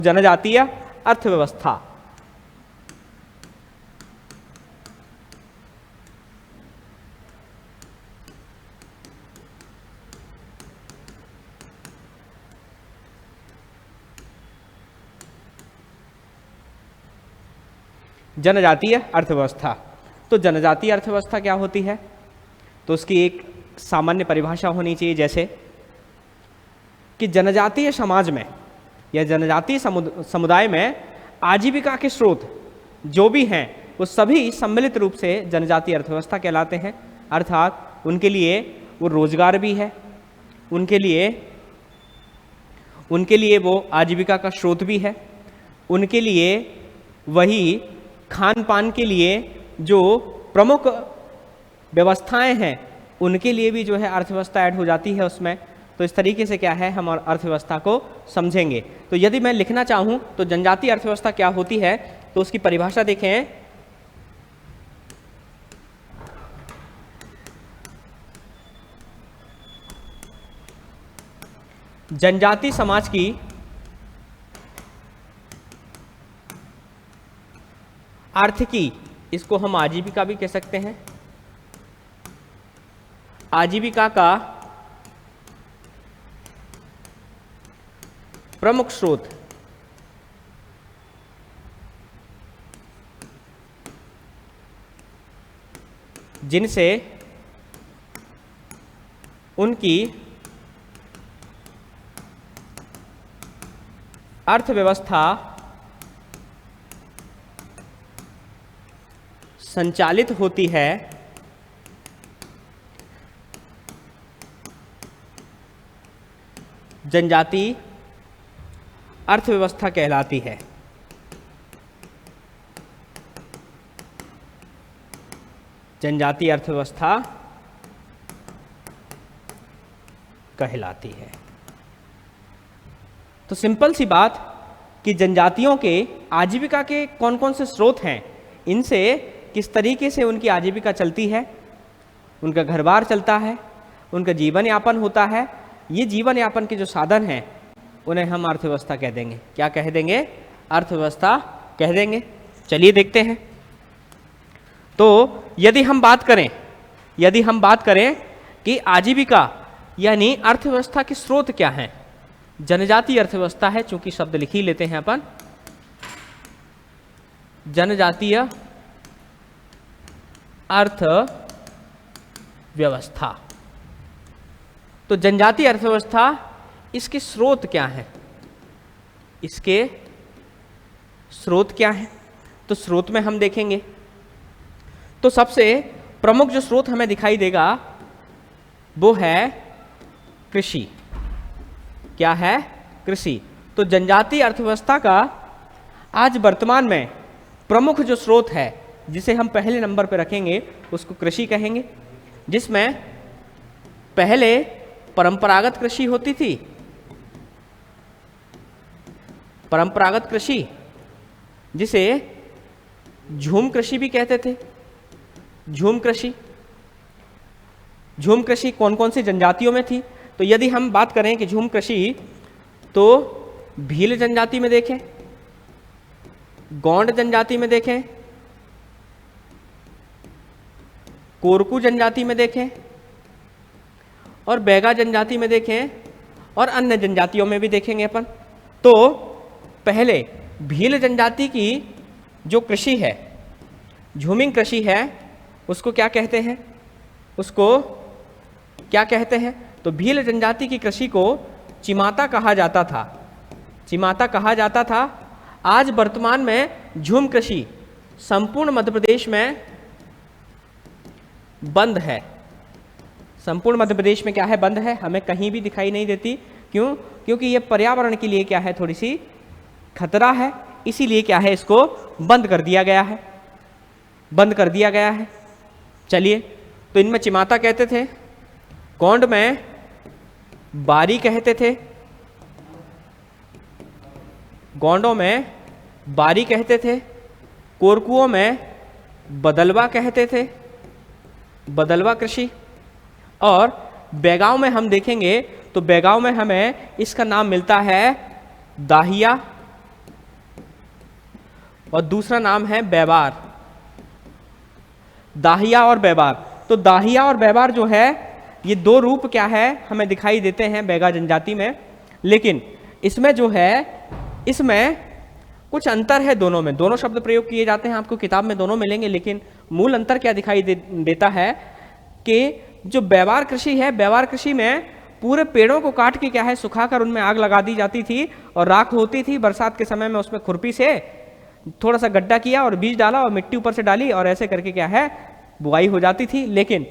जनजातीय अर्थव्यवस्था। जनजातीय अर्थव्यवस्था, तो जनजातीय अर्थव्यवस्था क्या होती है? तो उसकी एक सामान्य परिभाषा होनी चाहिए, जैसे कि जनजातीय समाज में या जनजातीय समुदाय में आजीविका के स्रोत जो भी हैं वो सभी सम्मिलित रूप से जनजातीय अर्थव्यवस्था कहलाते हैं। अर्थात उनके लिए वो रोजगार भी है, उनके लिए वो आजीविका का स्रोत भी है, उनके लिए वही खान पान के लिए जो प्रमुख व्यवस्थाएं हैं उनके लिए भी जो है अर्थव्यवस्था ऐड हो जाती है उसमें। तो इस तरीके से क्या है हम अर्थव्यवस्था को समझेंगे। तो यदि मैं लिखना चाहूँ तो जनजातीय अर्थव्यवस्था क्या होती है, तो उसकी परिभाषा देखें। जनजातीय समाज की आर्थिकी, इसको हम आजीविका भी कह सकते हैं, आजीविका का प्रमुख स्रोत जिनसे उनकी अर्थव्यवस्था संचालित होती है, जनजातीय अर्थव्यवस्था कहलाती है। जनजातीय अर्थव्यवस्था कहलाती है। तो सिंपल सी बात कि जनजातियों के आजीविका के कौन कौन से स्रोत हैं, इनसे किस तरीके से उनकी आजीविका चलती है, उनका घर बार चलता है, उनका जीवन यापन होता है, ये जीवन यापन के जो साधन हैं उन्हें हम अर्थव्यवस्था कह देंगे। क्या कह देंगे? अर्थव्यवस्था कह देंगे। चलिए देखते हैं। तो यदि हम बात करें कि आजीविका यानी अर्थव्यवस्था के स्रोत क्या हैं, जनजातीय अर्थव्यवस्था है, चूंकि शब्द लिख ही लेते हैं अपन, जनजातीय अर्थव्यवस्था। तो जनजातीय अर्थव्यवस्था, इसके स्रोत क्या हैं? इसके स्रोत क्या हैं? तो स्रोत में हम देखेंगे तो सबसे प्रमुख जो स्रोत हमें दिखाई देगा वो है कृषि। क्या है? कृषि। तो जनजातीय अर्थव्यवस्था का आज वर्तमान में प्रमुख जो स्रोत है जिसे हम पहले नंबर पर रखेंगे उसको कृषि कहेंगे, जिसमें पहले परंपरागत कृषि होती थी, परंपरागत कृषि जिसे झूम कृषि भी कहते थे। झूम कृषि कौन कौन सी जनजातियों में थी? तो यदि हम बात करें कि झूम कृषि, तो भील जनजाति में देखें, गोंड जनजाति में देखें, कोरकू जनजाति में देखें और बैगा जनजाति में देखें और अन्य जनजातियों में भी देखेंगे अपन। तो पहले भील जनजाति की जो कृषि है, झूमिंग कृषि है, उसको क्या कहते हैं? तो भील जनजाति की कृषि को चिमाता कहा जाता था। आज वर्तमान में झूम कृषि संपूर्ण मध्य प्रदेश में बंद है। संपूर्ण मध्य प्रदेश में क्या है? बंद है, हमें कहीं भी दिखाई नहीं देती। क्यों? क्योंकि ये पर्यावरण के लिए क्या है? थोड़ी सी खतरा है, इसीलिए क्या है? इसको बंद कर दिया गया है। चलिए, तो इनमें चिमाता कहते थे, गोंड में बारी कहते थे, गोंडों में बारी कहते थे, कोरकुओं में बदलवा कहते थे, बदलवा कृषि। और बैगांव में हम देखेंगे तो बैगांव में हमें इसका नाम मिलता है दाहिया और दूसरा नाम है बैबार, दाहिया और बैबार। तो दाहिया और बैबार जो है ये दो रूप क्या है हमें दिखाई देते हैं बैगा जनजाति में, लेकिन इसमें जो है इसमें कुछ अंतर है दोनों में। दोनों शब्द प्रयोग किए जाते हैं, आपको किताब में दोनों मिलेंगे, लेकिन मूल अंतर क्या दिखाई देता है कि जो बैबार कृषि है, बैबार कृषि में पूरे पेड़ों को काट के क्या है सुखाकर उनमें आग लगा दी जाती थी और राख होती थी। बरसात के समय में उसमें खुरपी से थोड़ा सा गड्ढा किया और बीज डाला और मिट्टी ऊपर से डाली और ऐसे करके क्या है बुआई हो जाती थी। लेकिन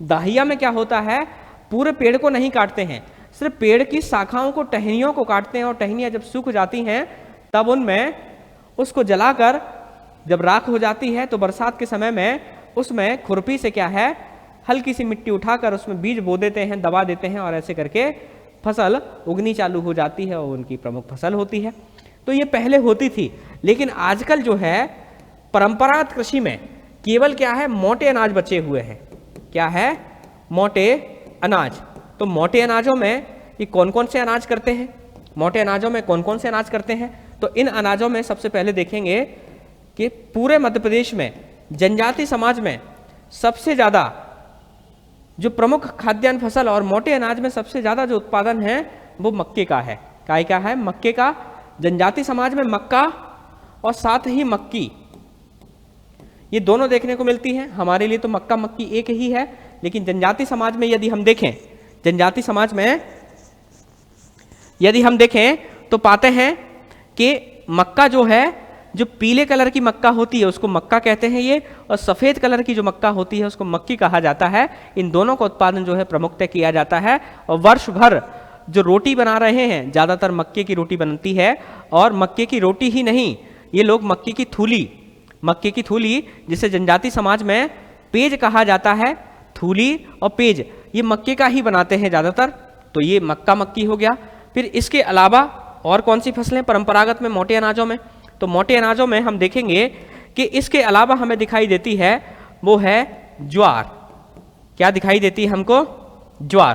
दाहिया में क्या होता है, पूरे पेड़ को नहीं काटते हैं, सिर्फ पेड़ की शाखाओं को, टहनियों को काटते हैं और टहनियाँ जब सूख जाती हैं तब उनमें उसको जलाकर जब राख हो जाती है तो बरसात के समय में उसमें खुरपी से क्या है हल्की सी मिट्टी उठाकर उसमें बीज बो देते हैं, दबा देते हैं और ऐसे करके फसल उगनी चालू हो जाती है और उनकी प्रमुख फसल होती है। तो ये पहले होती थी, लेकिन आजकल जो है परंपरागत कृषि में केवल क्या है मोटे अनाज बचे हुए हैं। क्या है? मोटे अनाज। तो मोटे अनाजों में ये कौन कौन से अनाज करते हैं? मोटे अनाजों में कौन कौन से अनाज करते हैं? तो इन अनाजों में सबसे पहले देखेंगे कि पूरे मध्य प्रदेश में जनजाति समाज में सबसे ज़्यादा जो प्रमुख खाद्यान्न फसल और मोटे अनाज में सबसे ज़्यादा जो उत्पादन है वो मक्के का है। क्या है? मक्के का। जनजाति समाज में मक्का और साथ ही मक्की, ये दोनों देखने को मिलती हैं। हमारे लिए तो मक्का मक्की एक ही है, लेकिन जनजाति समाज में यदि हम देखें, जनजाति समाज में यदि हम देखें तो पाते हैं कि मक्का जो है, जो पीले कलर की मक्का होती है उसको मक्का कहते हैं ये, और सफ़ेद कलर की जो मक्का होती है उसको मक्की कहा जाता है। इन दोनों का उत्पादन जो है प्रमुखतः किया जाता है और वर्ष भर जो रोटी बना रहे हैं ज़्यादातर मक्के की रोटी बनती है। और मक्के की रोटी ही नहीं, ये लोग मक्के की थूली जिसे जनजाति समाज में पेज कहा जाता है, थूली और पेज ये मक्के का ही बनाते हैं ज़्यादातर। तो ये मक्का मक्की हो गया। फिर इसके अलावा और कौन सी फसलें परंपरागत में मोटे अनाजों में? तो मोटे अनाजों में हम देखेंगे कि इसके अलावा हमें दिखाई देती है वो है ज्वार। क्या दिखाई देती है हमको? ज्वार।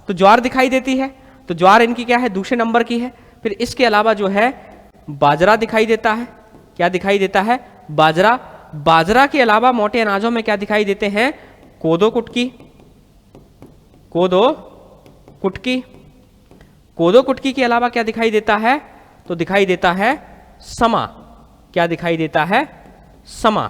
तो ज्वार दिखाई देती है, तो ज्वार इनकी क्या है दूसरे नंबर की है। फिर इसके अलावा जो है बाजरा दिखाई देता है। क्या दिखाई देता है? बाजरा। बाजरा के अलावा मोटे अनाजों में क्या दिखाई देते हैं? कोदो कुटकी। कोदो कुटकी के अलावा क्या दिखाई देता है? तो दिखाई देता है समा। क्या दिखाई देता है? समा।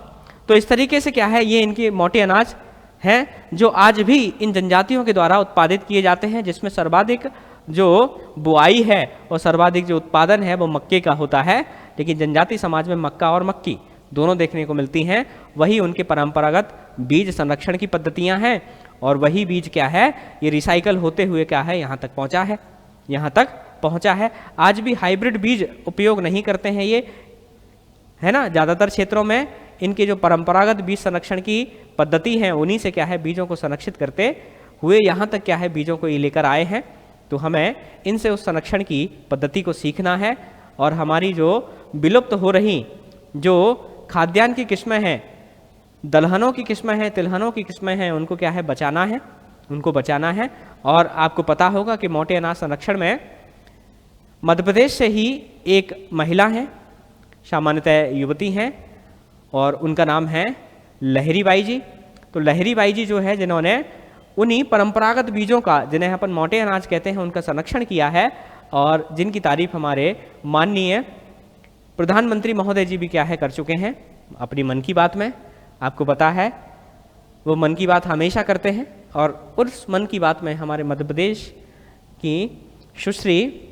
तो इस तरीके से क्या है ये इनके मोटे अनाज हैं जो आज भी इन जनजातियों के द्वारा उत्पादित किए जाते हैं, जिसमें सर्वाधिक जो बुआई है और सर्वाधिक जो उत्पादन है वो मक्के का होता है। लेकिन जनजाति समाज में मक्का और मक्की दोनों देखने को मिलती हैं। वही उनके परंपरागत बीज संरक्षण की पद्धतियां हैं और वही बीज क्या है ये रिसाइकल होते हुए क्या है यहाँ तक पहुँचा है। आज भी हाइब्रिड बीज उपयोग नहीं करते हैं ये, है ना। ज़्यादातर क्षेत्रों में इनके जो परंपरागत बीज संरक्षण की पद्धति है उन्हीं से क्या है बीजों को संरक्षित करते हुए यहाँ तक क्या है बीजों को ये लेकर आए हैं। तो हमें इनसे उस संरक्षण की पद्धति को सीखना है और हमारी जो विलुप्त हो रही जो खाद्यान्न की किस्में हैं, दलहनों की किस्में हैं, तिलहनों की किस्में हैं, उनको क्या है बचाना है। और आपको पता होगा कि मोटे अनाज संरक्षण में मध्य प्रदेश से ही एक महिला हैं, सामान्यतः युवती हैं, और उनका नाम है लहरी बाई जी। तो लहरी बाई जी जो है जिन्होंने उन्हीं परंपरागत बीजों का, जिन्हें अपन मोटे अनाज कहते हैं, उनका संरक्षण किया है और जिनकी तारीफ हमारे माननीय प्रधानमंत्री महोदय जी भी क्या है कर चुके हैं अपनी मन की बात में। आपको पता है वो मन की बात हमेशा करते हैं और उस मन की बात में हमारे मध्य प्रदेश की सुश्री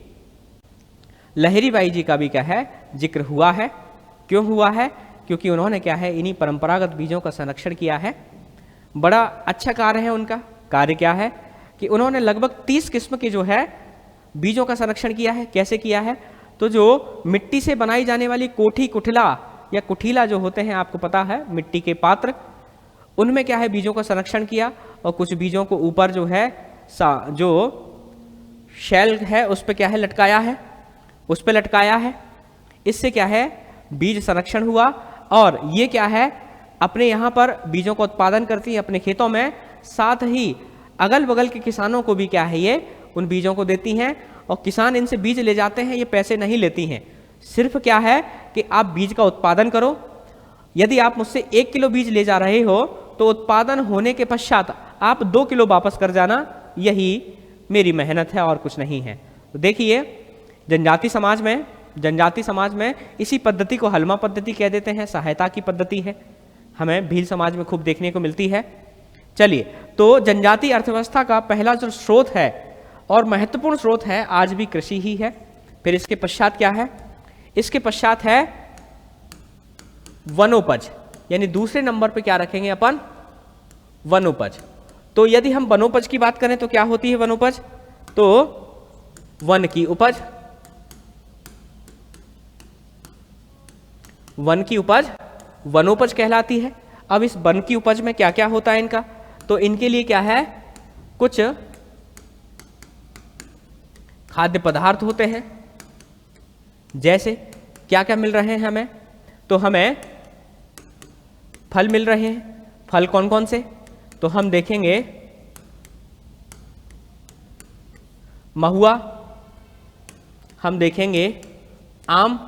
लहरी बाई जी का भी क्या है जिक्र हुआ है। क्यों हुआ है? क्योंकि उन्होंने क्या है इन्हीं परंपरागत बीजों का संरक्षण किया है। बड़ा अच्छा कार्य है उनका। कार्य क्या है कि उन्होंने लगभग 30 किस्म के जो है बीजों का संरक्षण किया है। कैसे किया है? तो जो मिट्टी से बनाई जाने वाली कोठी, कुठला या कुठीला जो होते हैं, आपको पता है मिट्टी के पात्र, उनमें क्या है बीजों का संरक्षण किया और कुछ बीजों को ऊपर जो है जो शैल है उस पर क्या है लटकाया है। इससे क्या है बीज संरक्षण हुआ और ये क्या है अपने यहाँ पर बीजों का उत्पादन करती है अपने खेतों में, साथ ही अगल बगल के किसानों को भी क्या है ये उन बीजों को देती हैं और किसान इनसे बीज ले जाते हैं। ये पैसे नहीं लेती हैं, सिर्फ क्या है कि आप बीज का उत्पादन करो। यदि आप मुझसे 1 किलो बीज ले जा रहे हो तो उत्पादन होने के पश्चात आप 2 किलो वापस कर जाना, यही मेरी मेहनत है और कुछ नहीं है। तो देखिए जनजाति समाज में इसी पद्धति को हलमा पद्धति कह देते हैं, सहायता की पद्धति है, हमें भील समाज में खूब देखने को मिलती है। चलिए, तो जनजाति अर्थव्यवस्था का पहला जो स्रोत है और महत्वपूर्ण स्रोत है आज भी कृषि ही है। फिर इसके पश्चात क्या है? इसके पश्चात है वनोपज, यानी दूसरे नंबर पे क्या रखेंगे अपन? वनोपज। तो यदि हम वनोपज की बात करें तो क्या होती है वनोपज? तो वन की उपज, वन की उपज वनोपज कहलाती है। अब इस वन की उपज में क्या क्या होता है इनका? तो इनके लिए क्या है, कुछ खाद्य पदार्थ होते हैं। जैसे क्या क्या मिल रहे हैं हमें? तो हमें फल मिल रहे हैं। फल कौन कौन से? तो हम देखेंगे महुआ, हम देखेंगे आम,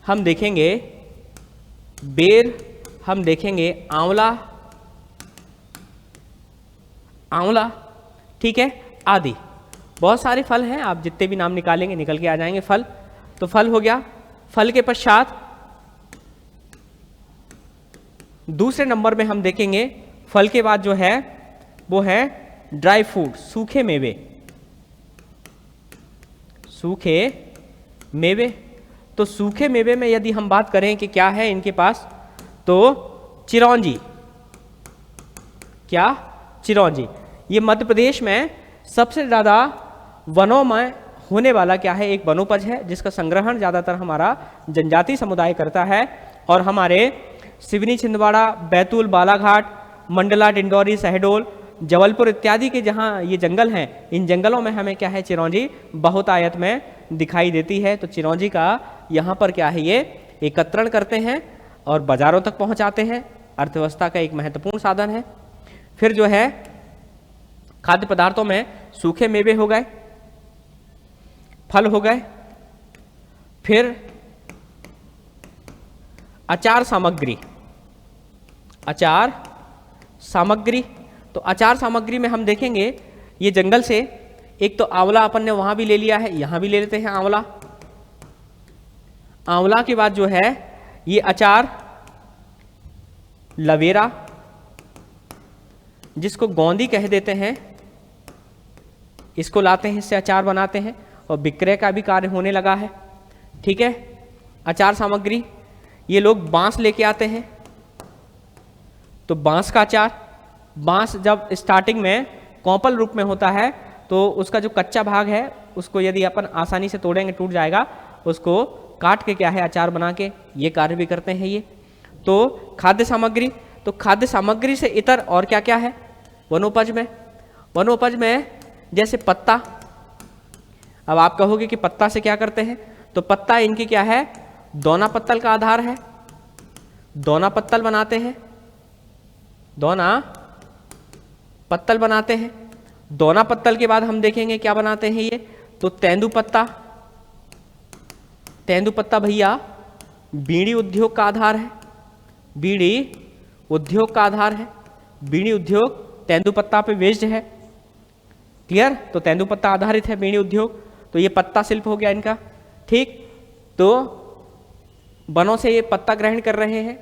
हम देखेंगे बेर, हम देखेंगे आंवला, ठीक है, आदि बहुत सारे फल हैं। आप जितने भी नाम निकालेंगे निकल के आ जाएंगे फल। तो फल हो गया। फल के पश्चात दूसरे नंबर में हम देखेंगे, फल के बाद जो है वो है ड्राई फ्रूट, सूखे मेवे, सूखे मेवे। तो सूखे मेवे में यदि हम बात करें कि क्या है इनके पास, तो चिरौंजी। क्या? चिरौंजी। ये मध्य प्रदेश में सबसे ज़्यादा वनों में होने वाला क्या है, एक वनोपज है जिसका संग्रहण ज़्यादातर हमारा जनजाति समुदाय करता है। और हमारे सिवनी, छिंदवाड़ा, बैतूल, बालाघाट, मंडला, डिंडौरी, शहडोल, जबलपुर इत्यादि के जहाँ ये जंगल हैं, इन जंगलों में हमें क्या है, चिरौंजी बहुत आयत में दिखाई देती है। तो चिरौंजी का यहाँ पर क्या है, ये एकत्रण करते हैं और बाज़ारों तक पहुँचाते हैं। अर्थव्यवस्था का एक महत्वपूर्ण साधन है। फिर जो है खाद्य पदार्थों में सूखे मेवे हो गए, फल हो गए, फिर अचार सामग्री, अचार सामग्री। तो अचार सामग्री में हम देखेंगे ये जंगल से एक तो आंवला अपन ने वहां भी ले लिया है, यहां भी ले लेते हैं आंवला। आंवला के बाद जो है ये अचार लवेरा, जिसको गोंदी कह देते हैं, इसको लाते हैं, इससे अचार बनाते हैं और विक्रय का भी कार्य होने लगा है। ठीक है, अचार सामग्री। ये लोग बांस लेके आते हैं, तो बांस का अचार, बांस जब स्टार्टिंग में कौपल रूप में होता है तो उसका जो कच्चा भाग है उसको यदि अपन आसानी से तोड़ेंगे टूट जाएगा, उसको काट के क्या है अचार बना के ये कार्य भी करते हैं ये। तो खाद्य सामग्री, तो खाद्य सामग्री से इतर और क्या क्या है वनोपज में? वनोपज में जैसे पत्ता। अब आप कहोगे कि पत्ता से क्या करते हैं, तो पत्ता इनकी क्या है, दोना पत्तल का आधार है, दोना पत्तल बनाते हैं, दोना पत्तल बनाते हैं। दोना पत्तल के बाद हम देखेंगे क्या बनाते हैं ये, तो तेंदू पत्ता। तेंदू पत्ता भैया बीड़ी उद्योग का आधार है, बीड़ी उद्योग का आधार है। बीड़ी उद्योग तेंदू पत्ता पे बेस्ड है, क्लियर? तो तेंदू पत्ता आधारित है बीड़ी उद्योग। तो ये पत्ता शिल्प हो गया इनका। ठीक, तो वनों से ये पत्ता ग्रहण कर रहे हैं,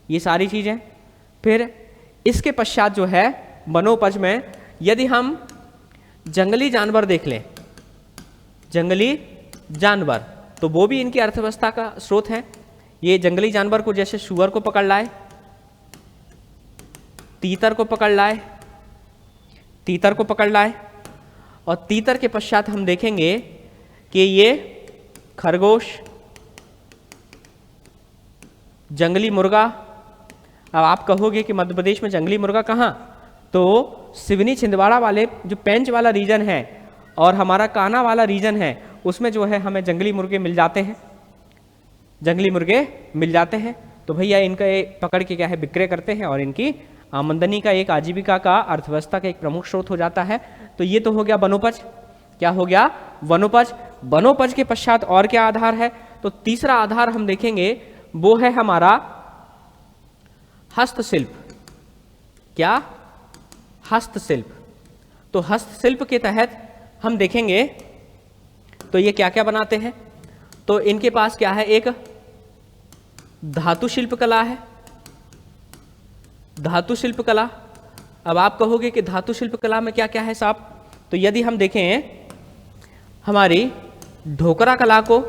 ये सारी चीजें। फिर इसके पश्चात जो है वनोपज में यदि हम जंगली जानवर देख लें, जंगली जानवर, तो वो भी इनकी अर्थव्यवस्था का स्रोत है। ये जंगली जानवर को जैसे सुअर को पकड़ लाए, तीतर को पकड़ लाए, तीतर को पकड़ लाए, और तीतर के पश्चात हम देखेंगे कि ये खरगोश, जंगली मुर्गा। अब आप कहोगे कि मध्य प्रदेश में जंगली मुर्गा कहाँ, तो सिवनी छिंदवाड़ा वाले जो पेंच वाला रीजन है और हमारा कान्हा वाला रीजन है, उसमें जो है हमें जंगली मुर्गे मिल जाते हैं, जंगली मुर्गे मिल जाते हैं। तो भैया इनका पकड़ के क्या है विक्रय करते हैं और इनकी आमदनी का एक आजीविका का अर्थव्यवस्था का एक प्रमुख स्रोत हो जाता है। तो ये तो हो गया वनोपज। क्या हो गया? वनोपज। वनोपज के पश्चात और क्या आधार है, तो तीसरा आधार हम देखेंगे वो है हमारा हस्तशिल्प। क्या? हस्तशिल्प। तो हस्तशिल्प के तहत हम देखेंगे तो ये क्या क्या बनाते हैं। तो इनके पास क्या है, एक धातु शिल्प कला है। धातु शिल्प कला, अब आप कहोगे कि धातु शिल्प कला में क्या क्या है साहब। तो यदि हम देखें हमारी ढोकरा कला को,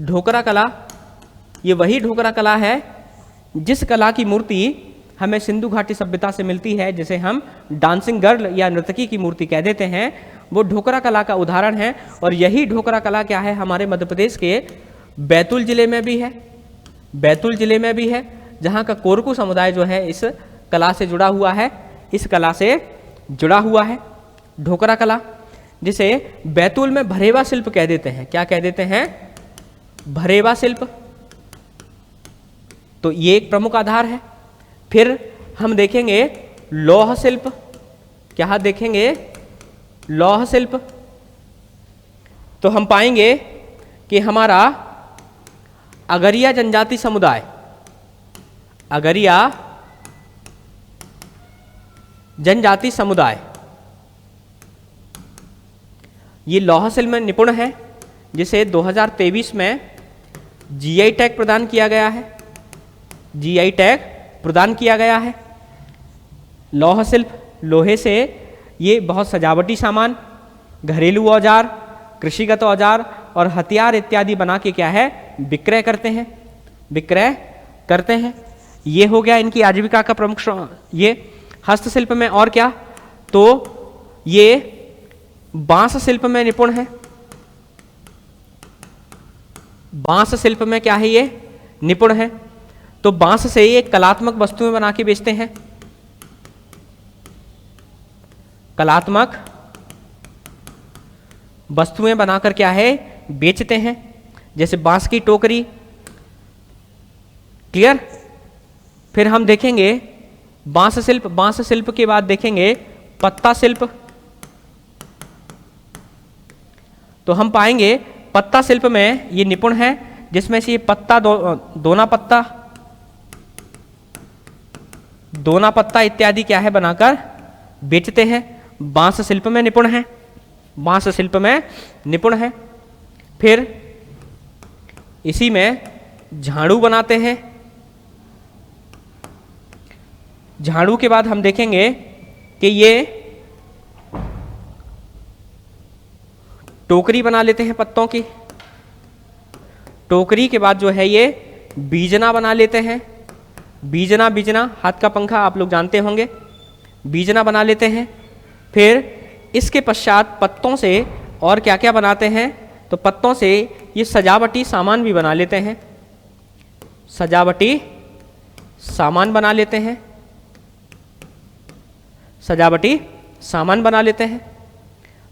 ढोकरा कला ये वही ढोकरा कला है जिस कला की मूर्ति हमें सिंधु घाटी सभ्यता से मिलती है, जिसे हम डांसिंग गर्ल या नर्तकी की मूर्ति कह देते हैं, वो ढोकरा कला का उदाहरण है। और यही ढोकरा कला क्या है, हमारे मध्य प्रदेश के बैतूल जिले में भी है। बैतूल जिले में भी है, जहाँ का कोरकू समुदाय जो है इस कला से जुड़ा हुआ है, इस कला से जुड़ा हुआ है ढोकरा कला, जिसे बैतूल में भरेवा शिल्प कह देते हैं। क्या कह देते हैं? भरेवा शिल्प। तो ये एक प्रमुख आधार है। फिर हम देखेंगे लौह शिल्प। क्या देखेंगे? लौह शिल्प। तो हम पाएंगे कि हमारा अगरिया जनजाति समुदाय, अगरिया जनजाति समुदाय ये लौह शिल्प में निपुण है, जिसे 2023 में जीआई टैग प्रदान किया गया है। जीआई टैग प्रदान किया गया है। लौह शिल्प, लोहे से ये बहुत सजावटी सामान, घरेलू औजार, कृषिगत औजार और हथियार इत्यादि बना के क्या है, विक्रय करते हैं, विक्रय करते हैं। ये हो गया इनकी आजीविका का प्रमुख। ये हस्तशिल्प में और क्या, तो ये बांस शिल्प में निपुण है। बांस शिल्प में क्या है, ये निपुण है। तो बांस से ये कलात्मक वस्तुएं बना के बेचते हैं, कलात्मक वस्तुएं बनाकर क्या है, बेचते हैं। जैसे बांस की टोकरी। क्लियर? फिर हम देखेंगे बांस शिल्प। बांस शिल्प के बाद देखेंगे पत्ता शिल्प। तो हम पाएंगे पत्ता शिल्प में ये निपुण है, जिसमें से ये पत्ता दोना पत्ता, दोना पत्ता इत्यादि क्या है बनाकर बेचते हैं। बांस शिल्प में निपुण है, बांस शिल्प में निपुण है। फिर इसी में झाड़ू बनाते हैं। झाड़ू के बाद हम देखेंगे कि ये टोकरी बना लेते हैं पत्तों की। टोकरी के बाद जो है ये बीजना बना लेते हैं। बीजना, बीजना हाथ का पंखा आप लोग जानते होंगे, बीजना बना लेते हैं। फिर इसके पश्चात पत्तों से और क्या क्या बनाते हैं, तो पत्तों से ये सजावटी सामान भी बना लेते हैं, सजावटी सामान बना लेते हैं, सजावटी सामान बना लेते हैं।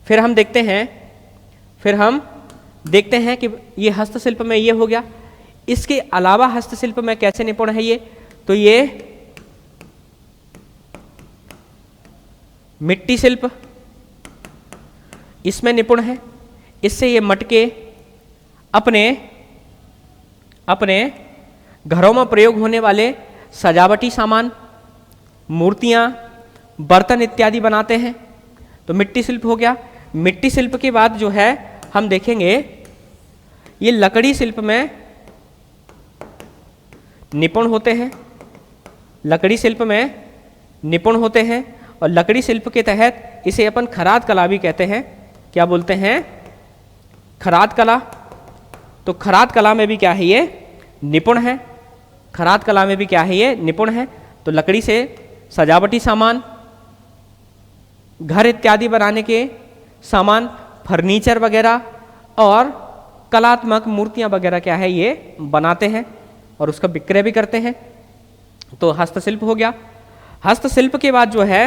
फिर हम देखते हैं कि ये हस्तशिल्प में ये हो गया। इसके अलावा हस्तशिल्प में कैसे निपुण है ये, तो ये मिट्टी शिल्प, इसमें निपुण है। इससे ये मटके अपने घरों में प्रयोग होने वाले सजावटी सामान, मूर्तियां, बर्तन इत्यादि बनाते हैं। तो मिट्टी शिल्प हो गया। मिट्टी शिल्प के बाद जो है हम देखेंगे ये लकड़ी शिल्प में निपुण होते हैं, लकड़ी शिल्प में निपुण होते हैं। और लकड़ी शिल्प के तहत इसे अपन खराद कला भी कहते हैं। क्या बोलते हैं? खराद कला। तो खराद कला में भी क्या है, ये निपुण है। खराद कला में भी क्या है, ये निपुण है। तो लकड़ी से सजावटी सामान, घर इत्यादि बनाने के सामान, फर्नीचर वगैरह और कलात्मक मूर्तियां वगैरह क्या है, ये बनाते हैं और उसका विक्रय भी करते हैं। तो हस्तशिल्प हो गया। हस्तशिल्प के बाद जो है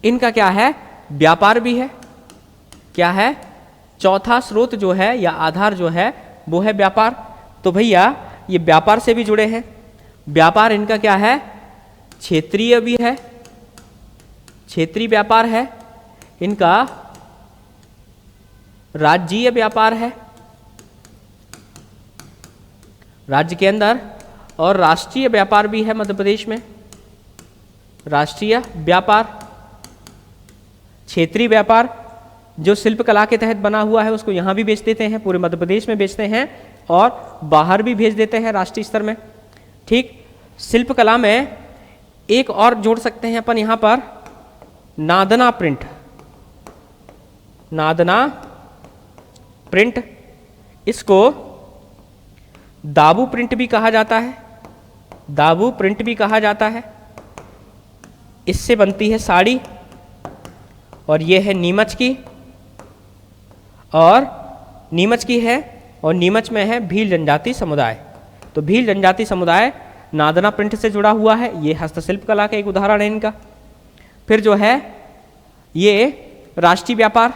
इनका क्या है, व्यापार भी है। क्या है? चौथा स्रोत जो है या आधार जो है वो है व्यापार। तो भैया ये व्यापार से भी जुड़े हैं। व्यापार इनका क्या है, क्षेत्रीय भी है, क्षेत्रीय व्यापार है, इनका राज्यीय व्यापार है, राज्य के अंदर, और राष्ट्रीय व्यापार भी है मध्य प्रदेश में, राष्ट्रीय व्यापार। क्षेत्रीय व्यापार जो शिल्प कला के तहत बना हुआ है उसको यहाँ भी बेच देते हैं, पूरे मध्य प्रदेश में बेचते हैं और बाहर भी भेज देते हैं राष्ट्रीय स्तर में। ठीक, शिल्प कला में एक और जोड़ सकते हैं अपन यहाँ पर, नादना प्रिंट। नादना प्रिंट, इसको दाबू प्रिंट भी कहा जाता है, दाबू प्रिंट भी कहा जाता है। इससे बनती है साड़ी, और ये है नीमच की, और नीमच की है, और नीमच में है भील जनजाति समुदाय। तो भील जनजाति समुदाय नादना प्रिंट से जुड़ा हुआ है, ये हस्तशिल्प कला का एक उदाहरण है इनका। फिर जो है ये राष्ट्रीय व्यापार,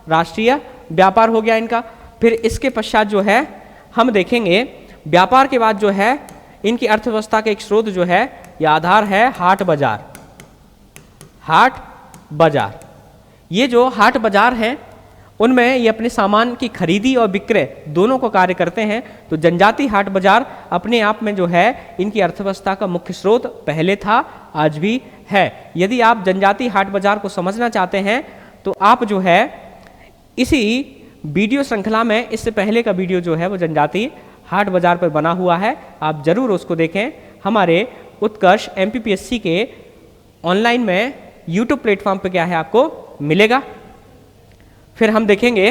राष्ट्रीय व्यापार हो गया इनका। फिर इसके पश्चात जो है हम देखेंगे व्यापार के बाद जो है इनकी अर्थव्यवस्था का एक स्रोत जो है या आधार है हाट बाजार। हाट बाजार, ये जो हाट बाजार हैं उनमें ये अपने सामान की खरीदी और विक्रय दोनों को कार्य करते हैं। तो जनजाति हाट बाजार अपने आप में जो है इनकी अर्थव्यवस्था का मुख्य स्रोत पहले था, आज भी है। यदि आप जनजाति हाट बाजार को समझना चाहते हैं तो आप जो है इसी वीडियो श्रृंखला में, इससे पहले का वीडियो जो है वो जनजाति हाट बाजार पर बना हुआ है, आप जरूर उसको देखें। हमारे उत्कर्ष MPPSC के ऑनलाइन में YouTube प्लेटफॉर्म पे क्या है आपको मिलेगा। फिर हम देखेंगे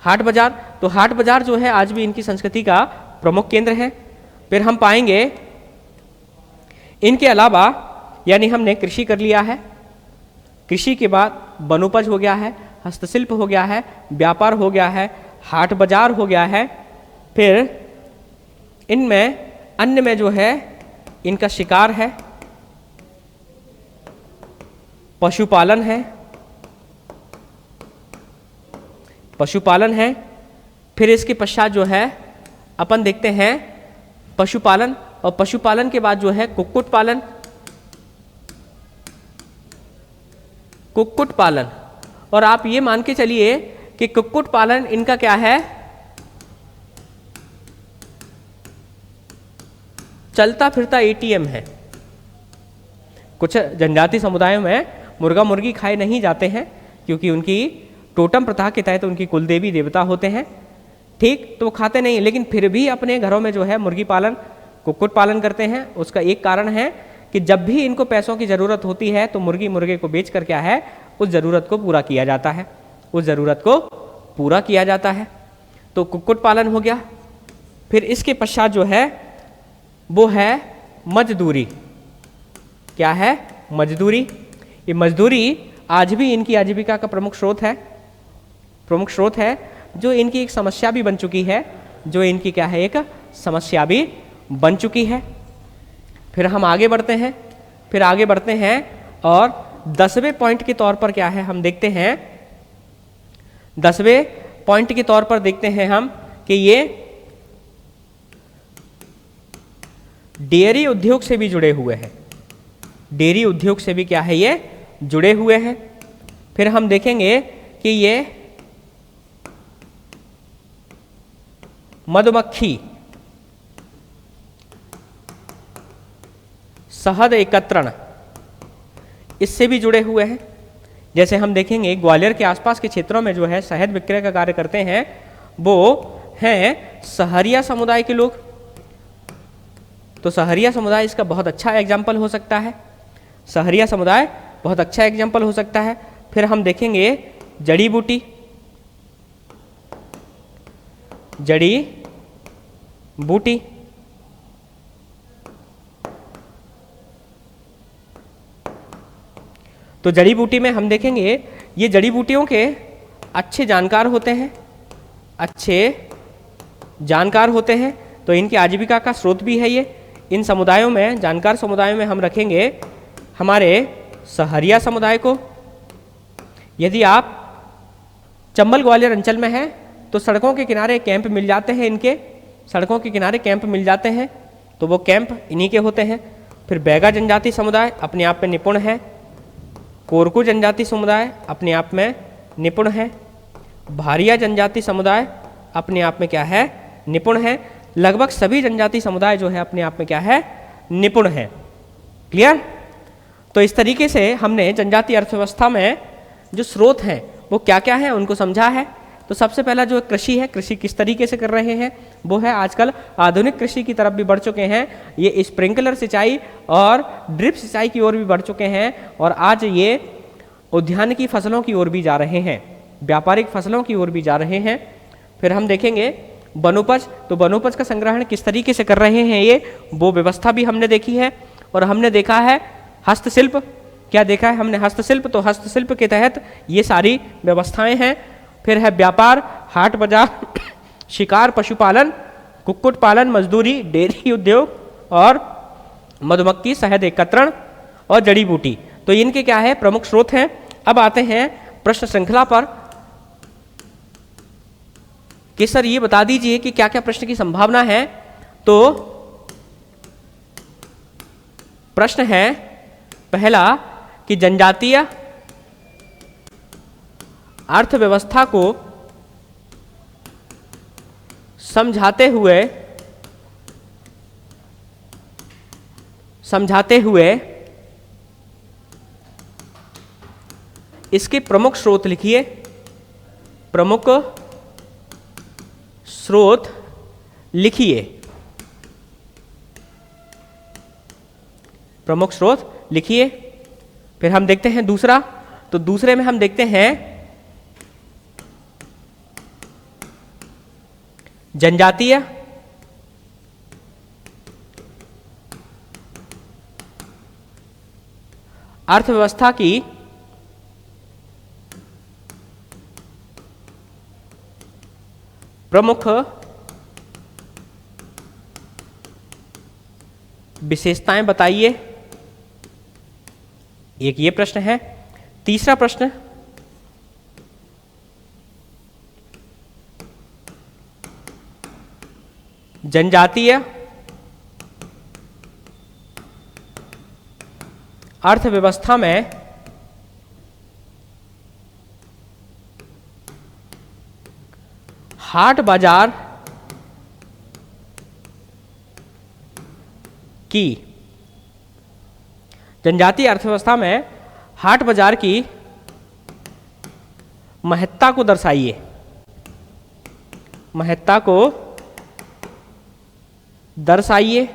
हाट बाजार, तो हाट बाजार जो है आज भी इनकी संस्कृति का प्रमुख केंद्र है। फिर हम पाएंगे इनके अलावा, यानी हमने कृषि कर लिया है, कृषि के बाद वनोपज हो गया है, हस्तशिल्प हो गया है, व्यापार हो गया है, हाट बाजार हो गया है। फिर इनमें अन्य में जो है इनका शिकार है, पशुपालन है, पशुपालन है। फिर इसके पश्चात जो है अपन देखते हैं पशुपालन, और पशुपालन के बाद जो है कुक्कुट पालन, कुक्कुट पालन। और आप ये मान के चलिए कि कुक्कुट पालन इनका क्या है, चलता फिरता ATM है। कुछ जनजाति समुदायों में मुर्गा मुर्गी खाए नहीं जाते हैं क्योंकि उनकी टोटम प्रथा के तहत उनकी कुलदेवी देवता होते हैं, ठीक, तो वो खाते नहीं, लेकिन फिर भी अपने घरों में जो है मुर्गी पालन, कुक्कुट पालन करते हैं। उसका एक कारण है कि जब भी इनको पैसों की ज़रूरत होती है तो मुर्गी मुर्गे को बेच कर क्या है उस ज़रूरत को पूरा किया जाता है, उस ज़रूरत को पूरा किया जाता है। तो कुक्कुट पालन हो गया। फिर इसके पश्चात जो है वो है मजदूरी। क्या है? मजदूरी। ये मजदूरी आज भी इनकी आजीविका का प्रमुख स्रोत है, प्रमुख स्रोत है, जो इनकी एक समस्या भी बन चुकी है, जो इनकी क्या है एक समस्या भी बन चुकी है। फिर हम आगे बढ़ते हैं, फिर आगे बढ़ते हैं और 10वें पॉइंट के तौर पर क्या है हम देखते हैं, 10वें पॉइंट के तौर पर देखते हैं हम कि ये डेयरी उद्योग से भी जुड़े हुए हैं, डेयरी उद्योग से भी क्या है ये जुड़े हुए हैं। फिर हम देखेंगे कि ये मधुमक्खी शहद एकत्रण इससे भी जुड़े हुए हैं। जैसे हम देखेंगे ग्वालियर के आसपास के क्षेत्रों में जो है शहद विक्रय का कार्य करते हैं वो हैं सहरिया समुदाय के लोग। तो सहरिया समुदाय इसका बहुत अच्छा एग्जाम्पल हो सकता है, सहरिया समुदाय बहुत अच्छा एग्जाम्पल हो सकता है। फिर हम देखेंगे जड़ी बूटी, जड़ी बूटी, तो जड़ी बूटी में हम देखेंगे ये जड़ी बूटियों के अच्छे जानकार होते हैं, अच्छे जानकार होते हैं, तो इनकी आजीविका का स्रोत भी है ये। इन समुदायों में, जानकार समुदायों में हम रखेंगे हमारे सहरिया समुदाय को। यदि आप चंबल ग्वालियर अंचल में हैं तो सड़कों के किनारे कैंप मिल जाते हैं, इनके सड़कों के किनारे कैंप मिल जाते हैं, तो वो कैंप इन्हीं के होते हैं। फिर बैगा जनजाति समुदाय अपने आप में निपुण है, कोरकू जनजाति समुदाय अपने आप में निपुण है, भारिया जनजाति समुदाय अपने आप में क्या है निपुण है। लगभग सभी जनजाति समुदाय जो है अपने आप में क्या है, निपुण है। क्लियर? तो इस तरीके से हमने जनजातीय अर्थव्यवस्था में जो स्रोत हैं वो क्या क्या है उनको समझा है। तो सबसे पहला जो कृषि है, कृषि किस तरीके से कर रहे हैं वो है, आजकल आधुनिक कृषि की तरफ भी बढ़ चुके हैं, ये स्प्रिंकलर सिंचाई और ड्रिप सिंचाई की ओर भी बढ़ चुके हैं, और आज ये उद्यानिकी फसलों की ओर भी जा रहे हैं, व्यापारिक फसलों की ओर भी जा रहे हैं। फिर हम देखेंगे वनोपज, तो वनोपज का संग्रहण किस तरीके से कर रहे हैं ये, वो व्यवस्था भी हमने देखी है। और हमने देखा है हस्तशिल्प, क्या देखा है हमने, हस्तशिल्प, तो हस्तशिल्प के तहत ये सारी व्यवस्थाएं हैं। फिर है व्यापार, हाट बाजार, शिकार, पशुपालन, कुक्कुट पालन, मजदूरी, डेयरी उद्योग और मधुमक्खी शहद एकत्रण और जड़ी बूटी, तो इनके क्या है प्रमुख स्रोत हैं। अब आते हैं प्रश्न श्रृंखला पर कि सर ये बता दीजिए कि क्या क्या प्रश्न की संभावना है। तो प्रश्न है पहला कि जनजातीय अर्थव्यवस्था को समझाते हुए इसके प्रमुख स्रोत लिखिए। प्रमुख स्रोत लिखिए, प्रमुख स्रोत लिखिए। फिर हम देखते हैं दूसरा, तो दूसरे में हम देखते हैं जनजातीय अर्थव्यवस्था की प्रमुख विशेषताएं बताइए, एक ये प्रश्न है। तीसरा प्रश्न, जनजातीय अर्थव्यवस्था में हाट बाजार की, जनजातीय अर्थव्यवस्था में हाट बाजार की महत्ता को दर्शाइए, महत्ता को दर्शाइए।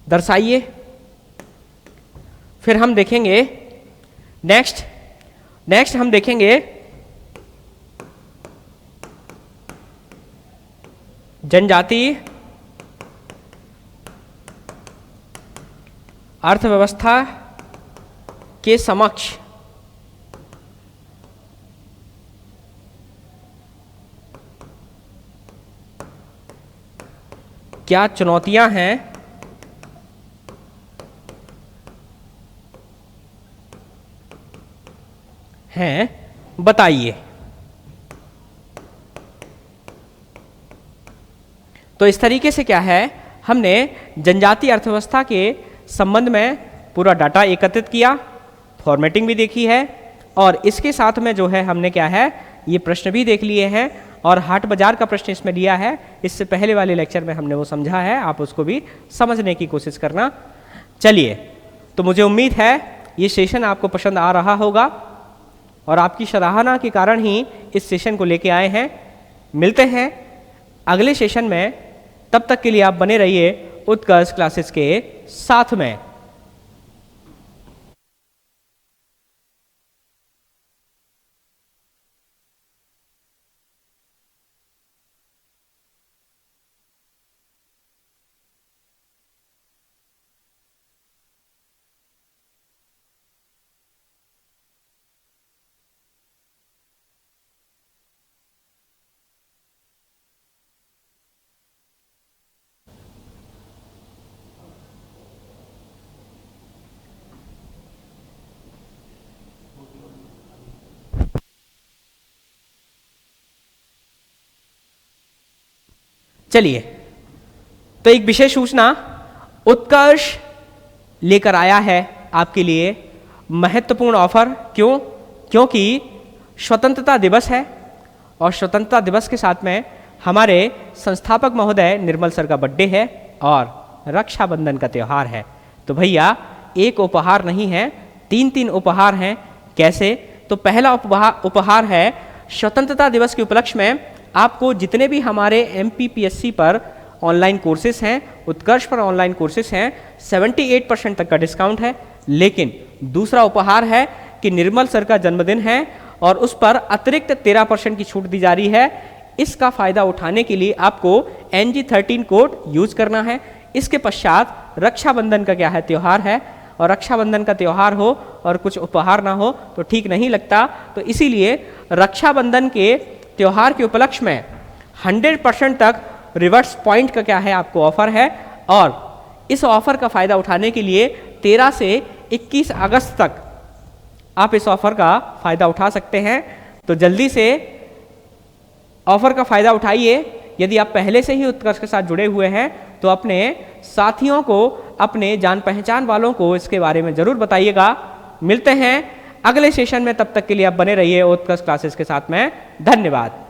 दर्शाइए। फिर हम देखेंगे नेक्स्ट हम देखेंगे जनजातीय अर्थव्यवस्था के समक्ष क्या चुनौतियां हैं बताइए। तो इस तरीके से क्या है, हमने जनजातीय अर्थव्यवस्था के संबंध में पूरा डाटा एकत्रित किया, फॉर्मेटिंग भी देखी है, और इसके साथ में जो है हमने क्या है ये प्रश्न भी देख लिए हैं, और हाट बाजार का प्रश्न इसमें दिया है। इससे पहले वाले लेक्चर में हमने वो समझा है, आप उसको भी समझने की कोशिश करना। चलिए, तो मुझे उम्मीद है ये सेशन आपको पसंद आ रहा होगा, और आपकी सराहना के कारण ही इस सेशन को लेके आए हैं। मिलते हैं अगले सेशन में, तब तक के लिए आप बने रहिए उत्कर्ष क्लासेस के साथ में। चलिए, तो एक विशेष सूचना, उत्कर्ष लेकर आया है आपके लिए महत्वपूर्ण ऑफर। क्यों? क्योंकि स्वतंत्रता दिवस है और स्वतंत्रता दिवस के साथ में हमारे संस्थापक महोदय निर्मल सर का बर्थडे है और रक्षाबंधन का त्यौहार है। तो भैया एक उपहार नहीं है, 3 उपहार हैं। कैसे? तो पहला उपहार है स्वतंत्रता दिवस के उपलक्ष्य में आपको जितने भी हमारे MPPSC पर ऑनलाइन कोर्सेज हैं, उत्कर्ष पर ऑनलाइन कोर्सेज हैं, 78% तक का डिस्काउंट है। लेकिन दूसरा उपहार है कि निर्मल सर का जन्मदिन है और उस पर अतिरिक्त 13% की छूट दी जा रही है। इसका फायदा उठाने के लिए आपको NG13 कोड यूज करना है। इसके पश्चात रक्षाबंधन का क्या है, त्यौहार है, और रक्षाबंधन का त्यौहार हो और कुछ उपहार ना हो तो ठीक नहीं लगता। तो इसीलिए रक्षाबंधन के त्यौहार के उपलक्ष्य में 100% तक रिवर्स पॉइंट का क्या है, आपको ऑफर है। और इस ऑफर का फायदा उठाने के लिए 13 से 21 अगस्त तक आप इस ऑफर का फायदा उठा सकते हैं। तो जल्दी से ऑफर का फायदा उठाइए। यदि आप पहले से ही उत्कर्ष के साथ जुड़े हुए हैं तो अपने साथियों को, अपने जान पहचान वालों को इसके बारे में जरूर बताइएगा। मिलते हैं अगले सेशन में, तब तक के लिए आप बने रहिए उत्कर्ष क्लासेस के साथ में। धन्यवाद।